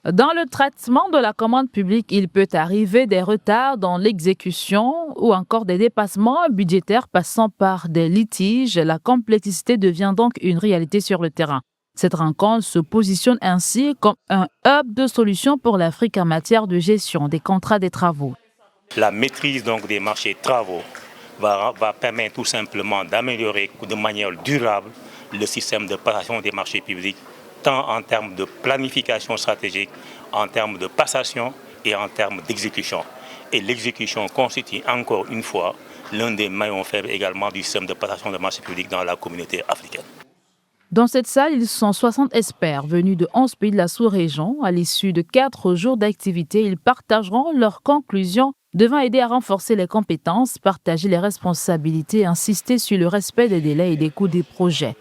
Dans le traitement de la commande publique, il peut arriver des retards dans l'exécution ou encore des dépassements budgétaires passant par des litiges. La complexité devient donc une réalité sur le terrain. Cette rencontre se positionne ainsi comme un hub de solutions pour l'Afrique en matière de gestion des contrats des travaux. La maîtrise donc des marchés travaux va permettre tout simplement d'améliorer de manière durable le système de passation des marchés publics, tant en termes de planification stratégique, en termes de passation et en termes d'exécution. Et l'exécution constitue encore une fois l'un des maillons faibles également du système de passation des marchés publics dans la communauté africaine. Dans cette salle, ils sont 60 experts venus de 11 pays de la sous-région. À l'issue de 4 jours d'activité, ils partageront leurs conclusions devant aider à renforcer les compétences, partager les responsabilités et insister sur le respect des délais et des coûts des projets.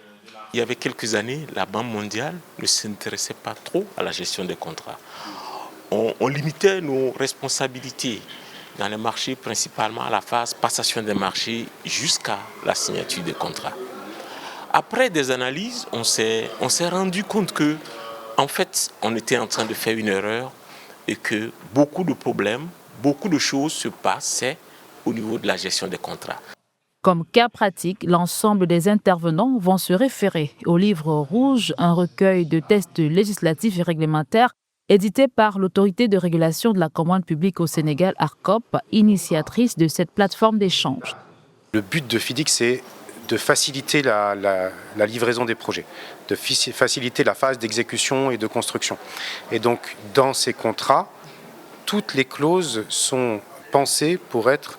Il y avait quelques années, la Banque mondiale ne s'intéressait pas trop à la gestion des contrats. On limitait nos responsabilités dans les marchés, principalement à la phase passation des marchés jusqu'à la signature des contrats. Après des analyses, on s'est rendu compte que, en fait, on était en train de faire une erreur et que beaucoup de problèmes, beaucoup de choses se passaient au niveau de la gestion des contrats. Comme cas pratique, l'ensemble des intervenants vont se référer au livre rouge, un recueil de textes législatifs et réglementaires édité par l'autorité de régulation de la commande publique au Sénégal, ARCOP, initiatrice de cette plateforme d'échange. Le but de FIDIC, c'est de faciliter la livraison des projets, de faciliter la phase d'exécution et de construction. Et donc, dans ces contrats, toutes les clauses sont pensées pour être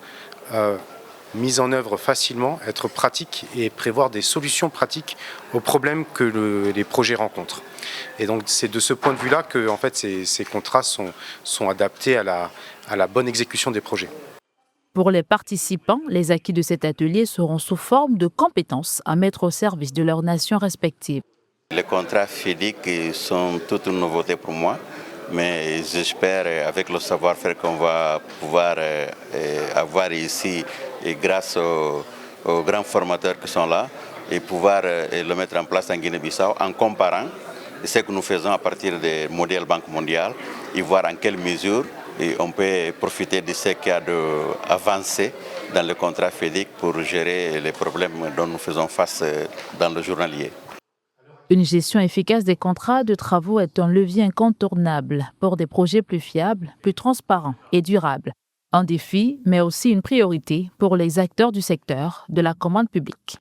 mises en œuvre facilement, être pratiques et prévoir des solutions pratiques aux problèmes que les projets rencontrent. Et donc, c'est de ce point de vue-là que en fait, ces contrats sont adaptés à la bonne exécution des projets. Pour les participants, les acquis de cet atelier seront sous forme de compétences à mettre au service de leurs nations respectives. Les contrats FIDIC sont toute une nouveauté pour moi, mais j'espère avec le savoir-faire qu'on va pouvoir avoir ici et grâce aux grands formateurs qui sont là et pouvoir le mettre en place en Guinée-Bissau en comparant ce que nous faisons à partir des modèles Banque mondiale et voir en quelle mesure et on peut profiter de ce qu'il y a d'avancé dans le contrat FIDIC pour gérer les problèmes dont nous faisons face dans le journalier. Une gestion efficace des contrats de travaux est un levier incontournable pour des projets plus fiables, plus transparents et durables. Un défi, mais aussi une priorité pour les acteurs du secteur de la commande publique.